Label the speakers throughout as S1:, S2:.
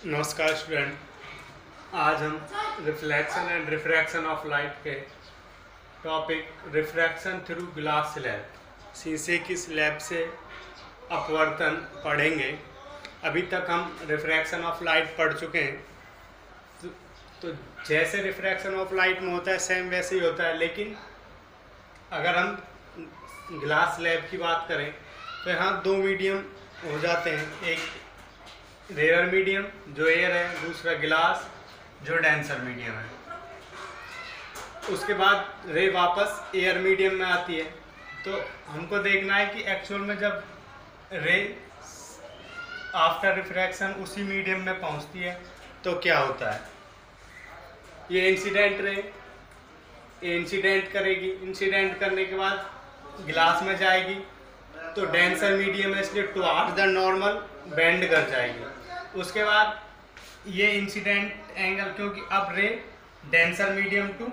S1: नमस्कार स्टूडेंट। आज हम reflection and refraction of light के topic refraction through glass slab, शीशे की स्लैब से अपवर्तन पढ़ेंगे। अभी तक हम रिफ्रैक्शन ऑफ लाइट पढ़ चुके हैं। तो जैसे रिफ्रैक्शन ऑफ लाइट में होता है सेम वैसे ही होता है, लेकिन अगर हम ग्लास स्लैब की बात करें तो यहाँ दो मीडियम हो जाते हैं। एक रेयर मीडियम जो एयर है, दूसरा गिलास जो डेंसर मीडियम है। उसके बाद रे वापस एयर मीडियम में आती है। तो हमको देखना है कि एक्चुअल में जब रे आफ्टर रिफ्रैक्शन उसी मीडियम में पहुंचती है तो क्या होता है। ये इंसिडेंट रे इंसिडेंट करेगी, इंसिडेंट करने के बाद गिलास में जाएगी तो डेंसर मीडियम है इसलिए टुवार्ड द नॉर्मल बेंड कर जाएगी। उसके बाद ये इंसिडेंट एंगल, क्योंकि अब ray denser medium to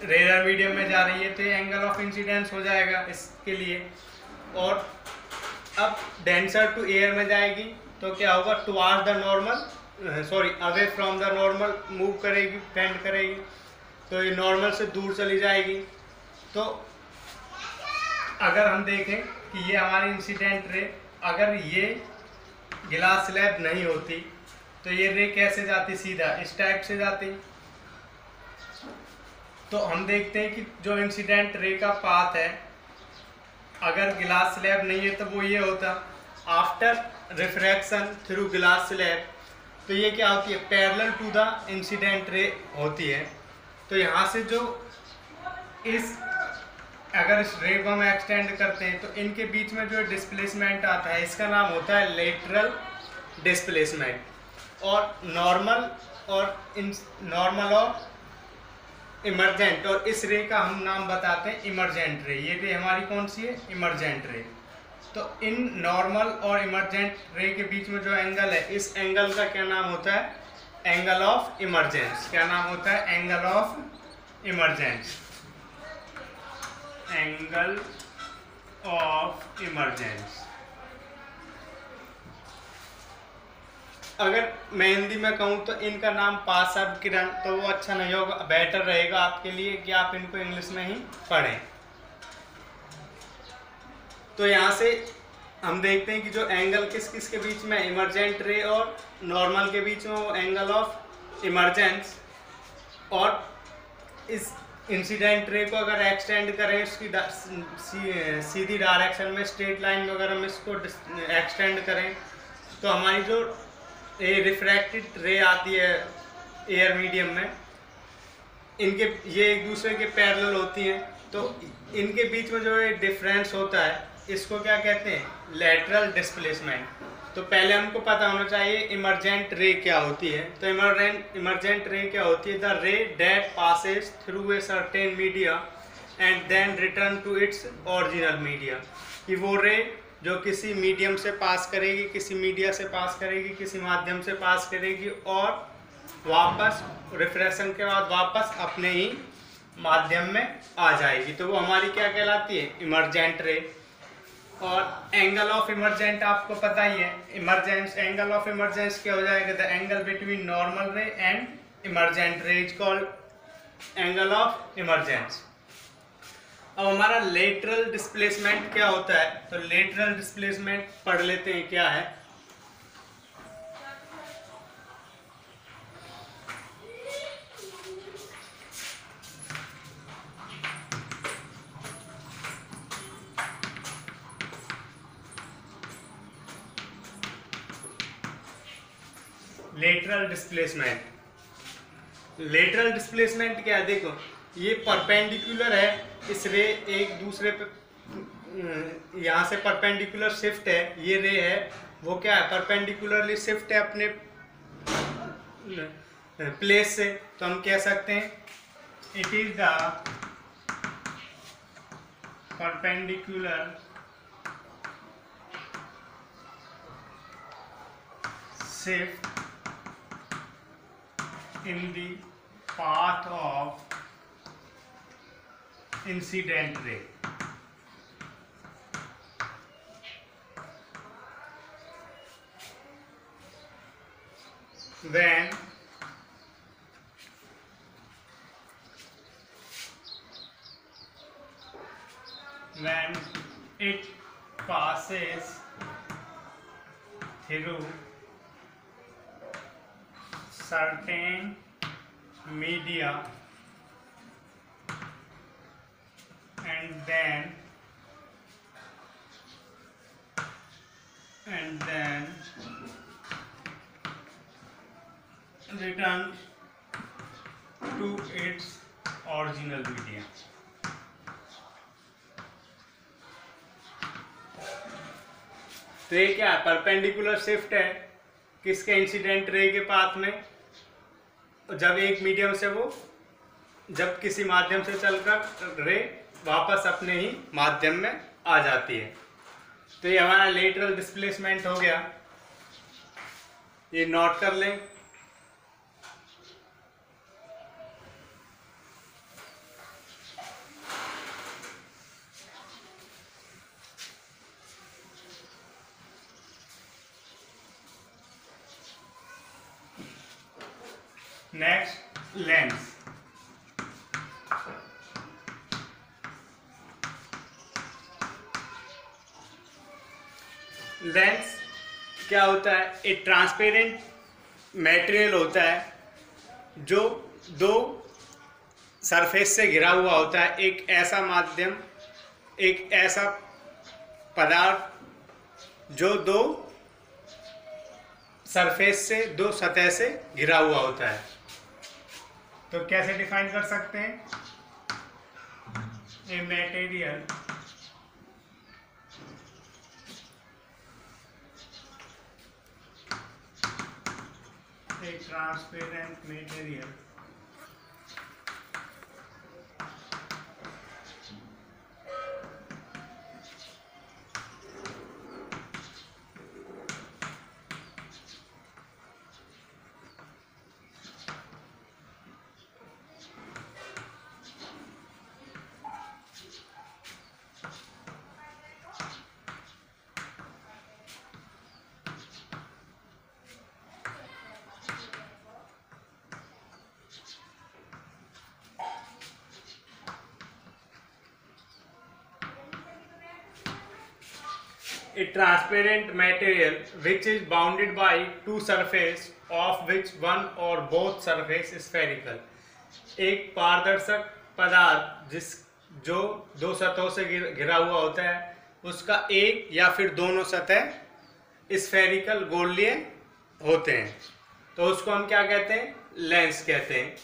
S1: rare medium में जा रही है तो ये एंगल ऑफ इंसिडेंस हो जाएगा इसके लिए। और अब डेंसर टू एयर में जाएगी तो क्या होगा, toward the normal away from the normal move करेगी, बेंड करेगी, तो ये नॉर्मल से दूर चली जाएगी। तो अगर हम देखें कि ये हमारी इंसिडेंट रे, अगर ये गिलास स्लैब नहीं होती तो ये रे कैसे जाती, सीधा इस टाइप से जाती। तो हम देखते हैं कि जो इंसिडेंट रे का पाथ है, अगर गिलास स्लैब नहीं है तो वो ये होता। After refraction through glass slab तो ये क्या होती है, parallel to the incident ray होती है। तो यहाँ से जो अगर इस रे को हम एक्सटेंड करते हैं तो इनके बीच में जो डिस्प्लेसमेंट आता है इसका नाम होता है लेटरल डिस्प्लेसमेंट। और नॉर्मल और इमरजेंट, और इस रे का हम नाम बताते हैं इमरजेंट रे। ये रे हमारी कौन सी है, इमरजेंट रे। तो इन नॉर्मल और इमरजेंट रे के बीच में जो एंगल है, इस एंगल का क्या नाम होता है, एंगल ऑफ इमरजेंस। क्या नाम होता है, angle of emergence. Angle of emergence. अगर मैं हिंदी में कहूँ तो इनका नाम पार्श्व किरण, तो वो अच्छा नहीं होगा, बेटर रहेगा आपके लिए कि आप इनको इंग्लिश में ही पढ़ें। तो यहाँ से हम देखते हैं कि जो एंगल किस किस के बीच में, इमरजेंट रे और नॉर्मल के बीच में, वो एंगल ऑफ इमरजेंस। और इस इंसिडेंट रे को अगर एक्सटेंड करें उसकी सीधी डायरेक्शन में, स्ट्रेट लाइन में अगर हम इसको एक्सटेंड करें तो हमारी जो रिफ्रैक्टेड रे आती है एयर मीडियम में, ये एक दूसरे के पैरेलल होती हैं। तो इनके बीच में जो डिफरेंस होता है इसको क्या कहते हैं, लेटरल डिस्प्लेसमेंट। तो पहले हमको पता होना चाहिए इमरजेंट रे क्या होती है। तो इमरजेंट रे क्या होती है, the ray that passes through a certain media and then return to its original media. कि वो रे जो किसी मीडियम से पास करेगी, किसी मीडिया से पास करेगी, किसी माध्यम से पास करेगी और वापस रिफ्रैक्शन के बाद वापस अपने ही माध्यम में आ जाएगी, तो वो हमारी क्या कहलाती है, इमरजेंट रे। और एंगल ऑफ इमरजेंट आपको पता ही है, इमरजेंस एंगल ऑफ इमरजेंस क्या हो जाएगा, द एंगल बिटवीन नॉर्मल रे and emergent ray is called angle of emergence. अब हमारा लेटरल डिस्प्लेसमेंट क्या होता है, तो लेटरल डिस्प्लेसमेंट पढ़ लेते हैं क्या है। लेटरल डिस्प्लेसमेंट क्या है, देखो ये परपेंडिकुलर है, इस रे एक दूसरे पे यहाँ से परपेंडिकुलर शिफ्ट है, ये रे है वो क्या है, परपेंडिकुलरली शिफ्ट है अपने प्लेस से। तो हम कह सकते हैं it is the perpendicular shift in the path of incident ray। when it passes through certain media and then return to its original media. तो ये क्या है? परपेंडिकुलर शिफ्ट है किसके? इंसिडेंट रे के पाथ में। जब एक मीडियम से वो जब किसी माध्यम से चलकर रे वापस अपने ही माध्यम में आ जाती है। तो ये हमारा लेटरल डिस्प्लेसमेंट हो गया, ये नोट कर लें। Next, lens. लेंस क्या होता है? एक ट्रांसपेरेंट मटेरियल होता है जो दो सरफेस से घिरा हुआ होता है। एक ऐसा माध्यम, एक ऐसा पदार्थ जो दो सरफेस से, दो सतह से घिरा हुआ होता है। तो कैसे डिफाइन कर सकते हैं? A material a transparent material a transparent material which is bounded by two surface of which one or both surface is spherical। एक पारदर्शक पदार्थ जो दो सतहों से घिरा हुआ होता है, उसका एक या फिर दोनों सतह स्फेरिकल गोलीय होते हैं। तो उसको हम क्या कहते हैं? लेंस कहते हैं।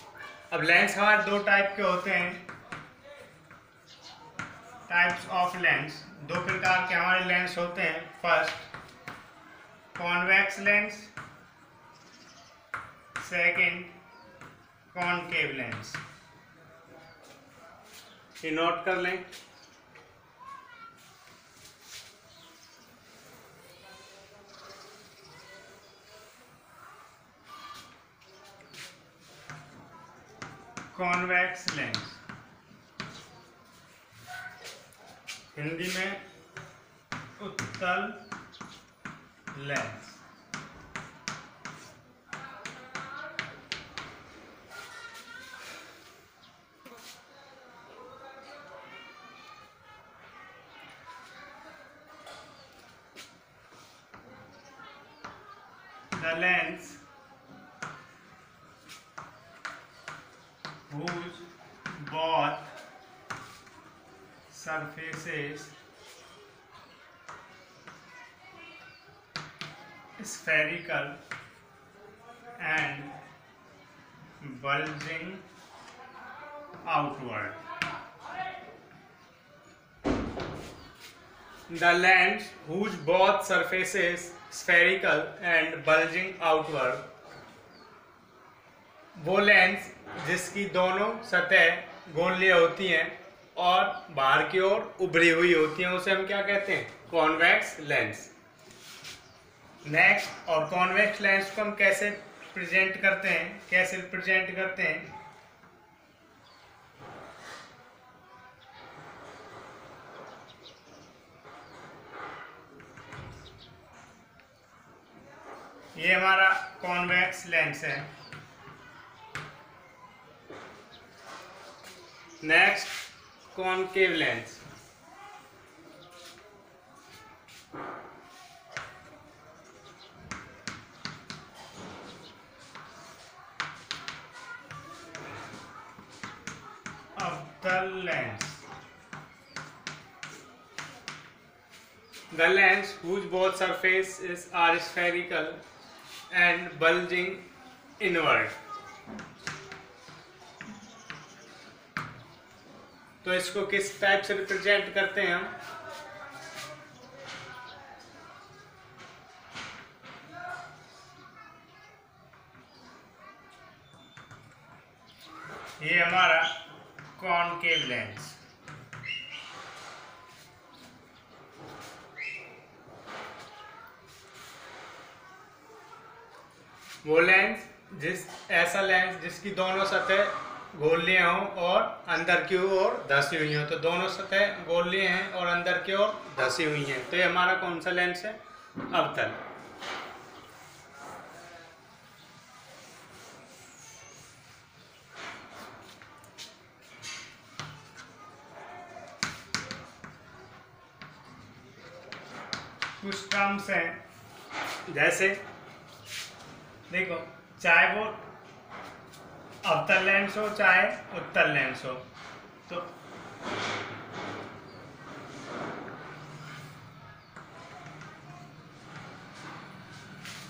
S1: अब लेंस हमारे दो टाइप के होते हैं, टाइप्स ऑफ लेंस। दो प्रकार के हमारे लेंस होते हैं। First, convex lens, second, concave lens. ये नोट कर लें। कॉन्वेक्स लेंस, हिंदी में उत्तल lens. The lens whose both surfaces spherical and bulging outward। The lens whose both surfaces spherical and bulging outward, वो लेंस जिसकी दोनों सतह गोलीय होती हैं और बाहर की ओर उभरी हुई होती हैं, उसे हम क्या कहते हैं? Convex lens. नेक्स्ट, और कॉन्वेक्स लेंस को हम कैसे प्रेजेंट करते हैं? कैसे रिप्रेजेंट करते हैं? ये हमारा कॉन्वेक्स लेंस है। Next concave lens. अवतल lens, the lens whose both surfaces are spherical and bulging inward। तो इसको किस टाइप से रिप्रेजेंट करते हैं हम? ये हमारा कॉनकेव लेंस। वो लेंस ऐसा लेंस जिसकी दोनों सतह गोलीय हों और अंदर की ओर धसी हुई हो। तो दोनों सतह गोलीय हैं और अंदर की ओर धसी हुई हैं, तो ये हमारा कौन सा लेंस है? अवतल। कुछ टर्म्स हैं, जैसे देखो, चाहे वो अवतल लेंस हो चाहे उत्तल लेंस हो, तो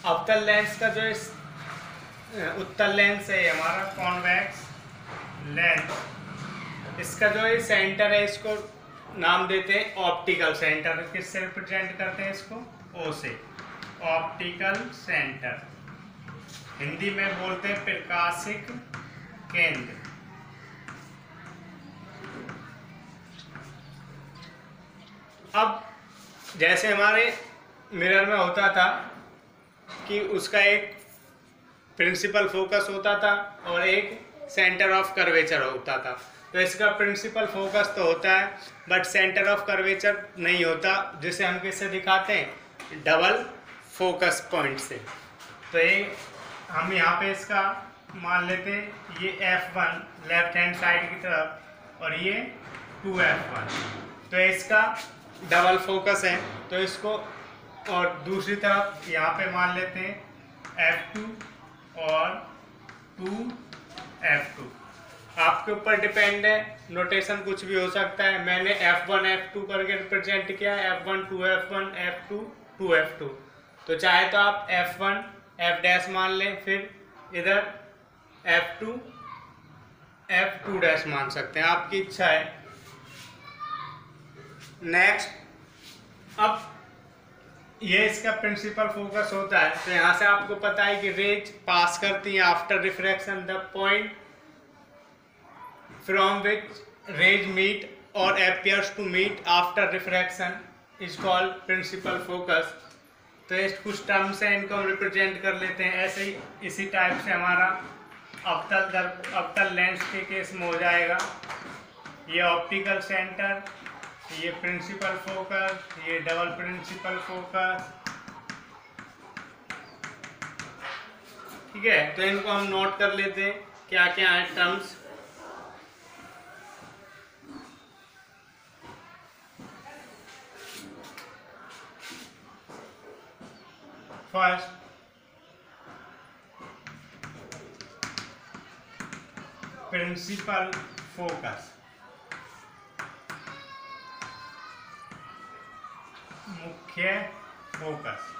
S1: अवतल लेंस का जो उत्तल लेंस है हमारा कॉन्वेक्स लेंस, इसका जो ये सेंटर है इसको नाम देते हैं ऑप्टिकल सेंटर। किससे रिप्रेजेंट करते हैं इसको? ओ से, ऑप्टिकल सेंटर। हिंदी में बोलते हैं प्रकाशिक केंद्र। अब जैसे हमारे मिरर में होता था कि उसका एक प्रिंसिपल फोकस होता था और एक सेंटर ऑफ कर्वेचर होता था, तो इसका प्रिंसिपल फोकस तो होता है बट सेंटर ऑफ कर्वेचर नहीं होता, जिसे हम किससे दिखाते हैं? डबल फोकस पॉइंट से। तो ये हम यहाँ पे इसका मान लेते हैं, ये F1 लेफ्ट हैंड साइड की तरफ और ये 2F1, तो इसका डबल फोकस है। तो इसको और दूसरी तरफ यहाँ पे मान लेते हैं F2 और 2F2। आपके ऊपर डिपेंड है, नोटेशन कुछ भी हो सकता है। मैंने F1 F2 करके रिप्रेजेंट किया, F1 2F1 F2 2F2। तो चाहे तो आप F1 F डैश मान लें, फिर इधर F2 F2 डैश मान सकते हैं, आपकी इच्छा है। नेक्स्ट, अब ये इसका प्रिंसिपल फोकस होता है, तो यहाँ से आपको पता है कि रेज पास करती है after refraction the point from which rays meet और appears to meet after refraction is called principal focus. तो ये कुछ टर्म्स हैं, इनको हम रिप्रेजेंट कर लेते हैं। ऐसे ही इसी टाइप से हमारा अवतल लेंस के केस में हो जाएगा, ये ऑप्टिकल सेंटर, ये प्रिंसिपल फोकस, ये डबल प्रिंसिपल फोकस। ठीक है, तो इनको हम नोट कर लेते हैं क्या क्या है टर्म्स। फर्स्ट, प्रिंसिपल फोकस, मुख्य फोकस।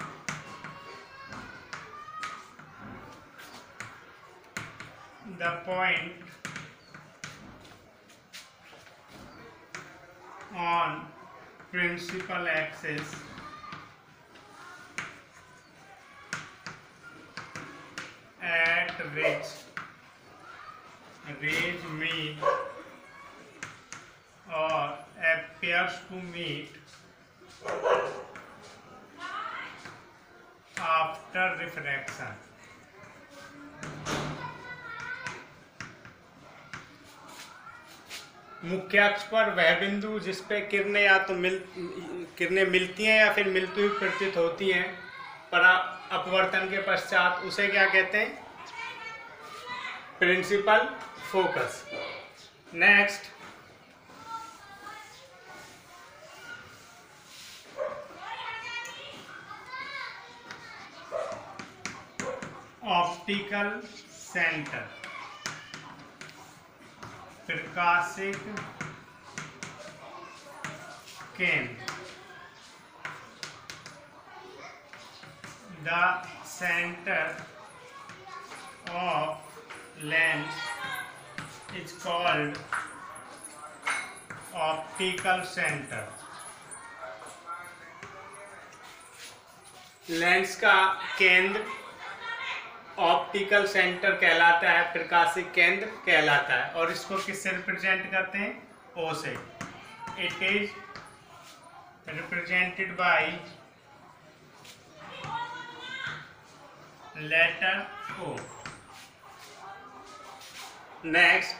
S1: The point on principal axis at which rays meet or appears to meet after refraction। मुख्य अक्ष पर वह बिंदु जिस पे किरणें या तो किरणें मिलती हैं या फिर मिलती हुई प्रतीत होती हैं, अपवर्तन के पश्चात उसे क्या कहते हैं? Principal focus. Next, optical centre, प्रकाशिक केंद्र। The centre of lens is called optical centre. Lens का केंद्र ऑप्टिकल सेंटर कहलाता है, प्रकाशिक केंद्र कहलाता है। और इसको किससे रिप्रेजेंट करते हैं? ओ से। It is represented by letter O. Next,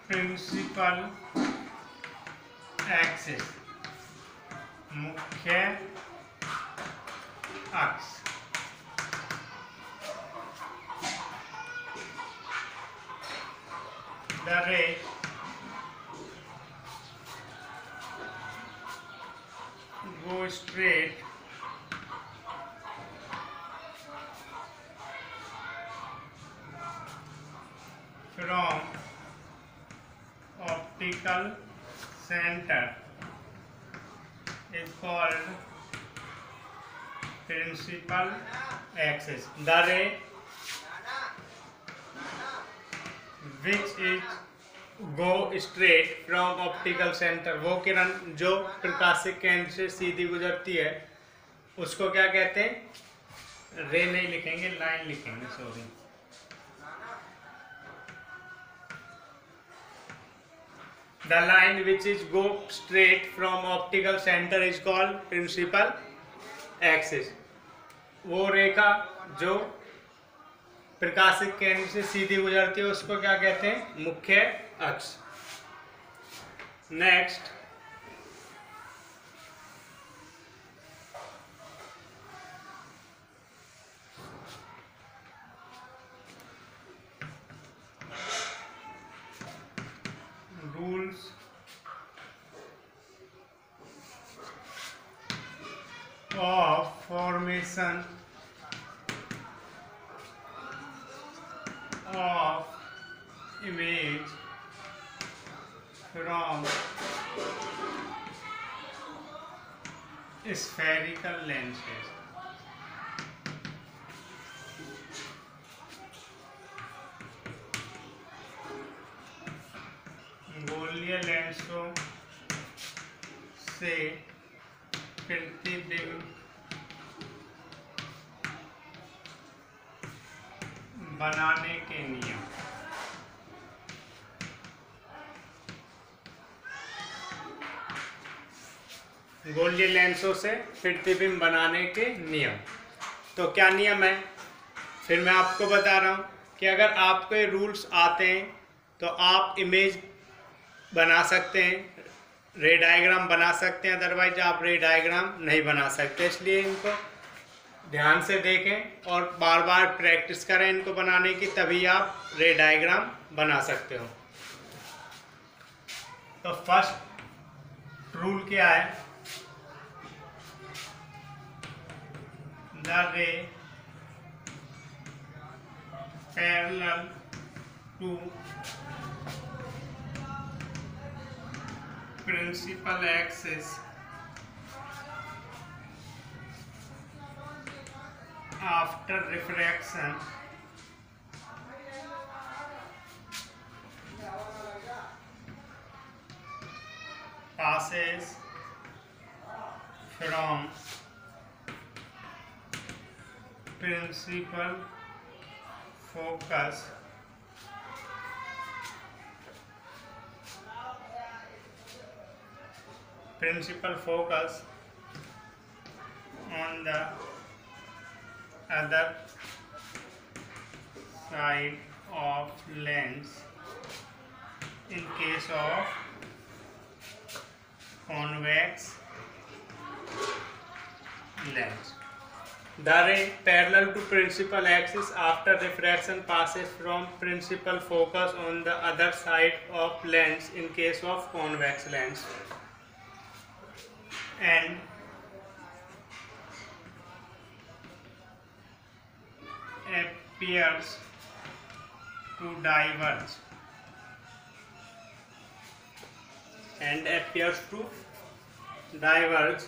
S1: principal axis, मुख्य अक्ष। The ray go straight from optical center is called principal axis. The ray which is go straight from optical center, वो किरण जो प्रकाशिक केंद्र से सीधी गुजरती है उसको क्या कहते हैं? रे नहीं लिखेंगे, लाइन लिखेंगे, sorry. The line which is go straight from optical center is called principal axis. वो रेखा जो प्रकाशिक केंद्र से सीधी गुजरती है उसको क्या कहते हैं? मुख्य अक्ष। Next, rules of formation of image from spherical lenses. गोलीय लेंसों से प्रतिबिंब बनाने के नियम। गोलीय लेंसों से प्रतिबिंब बनाने के नियम। तो क्या नियम है? फिर मैं आपको बता रहा हूं कि अगर आपको ये रूल्स आते हैं तो आप इमेज बना सकते हैं, रे डायग्राम बना सकते हैं, अदरवाइज आप रे डायग्राम नहीं बना सकते। इसलिए इनको ध्यान से देखें और बार बार प्रैक्टिस करें इनको बनाने की, तभी आप रे डायग्राम बना सकते हो। तो फर्स्ट रूल क्या है? The ray parallel to principal axis after refraction passes from principal focus on the other side of lens in case of convex lens. The ray parallel to principal axis after refraction passes from principal focus on the other side of lens in case of convex lens and appears to diverge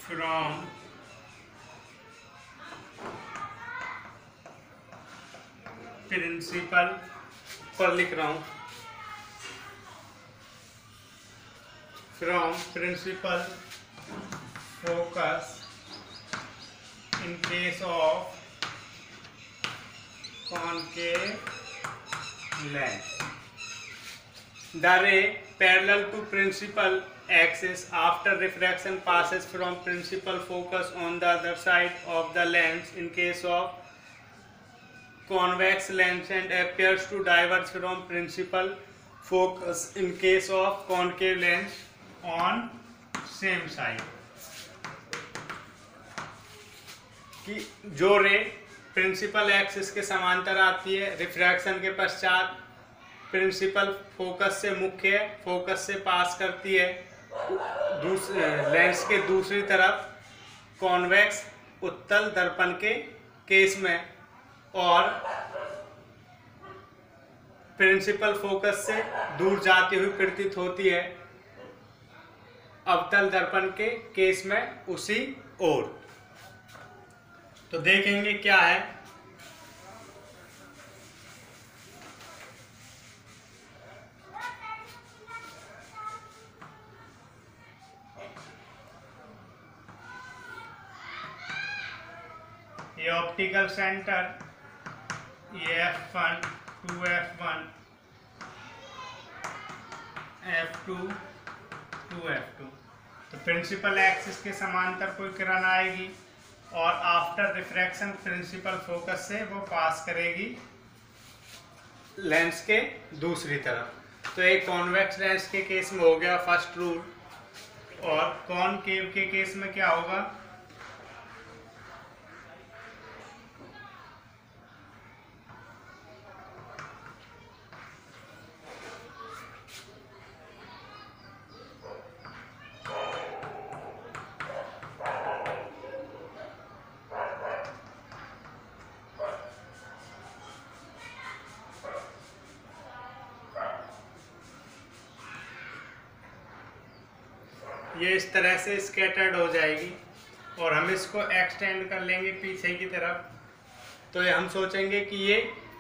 S1: from principal पर लिख रहा हूँ from principal focus in case of concave lens. The ray parallel to principal axis after refraction passes from principal focus on the other side of the lens in case of convex lens and appears to diverge from principal focus in case of concave lens on same side. कि जो रे principal axis के समांतर आती है refraction के पश्चात principal focus से मुख्य फोकस से पास करती है लेंस के दूसरी तरफ कॉन्वेक्स उत्तल दर्पण के केस में और प्रिंसिपल फोकस से दूर जाती हुई प्रतीत होती है अवतल दर्पण के केस में उसी ओर। तो देखेंगे क्या है। ये ऑप्टिकल सेंटर ये F1 2F1 F2 2F2। तो प्रिंसिपल एक्सिस के समांतर कोई किरण आएगी और आफ्टर रिफ्रैक्शन प्रिंसिपल फोकस से वो पास करेगी लेंस के दूसरी तरफ। तो एक कॉन्वेक्स लेंस के केस में हो गया फर्स्ट रूल और कॉनकेव के केस में क्या होगा ये इस तरह से स्कैटर्ड हो जाएगी और हम इसको एक्सटेंड कर लेंगे पीछे की तरफ। तो ये हम सोचेंगे कि ये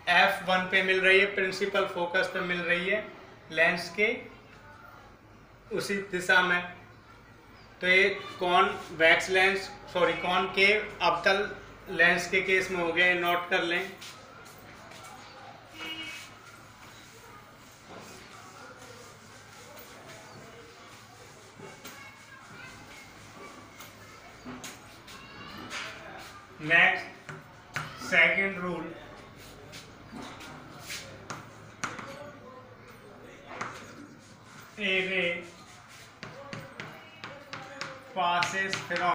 S1: F1 पे मिल रही है प्रिंसिपल फोकस पे मिल रही है लेंस के उसी दिशा में। तो ये कॉन्वेक्स लेंस कॉनकेव अवतल लेंस के केस में हो गया, ये नोट कर लें। नेक्स्ट सेकंड रूल ए रे passes from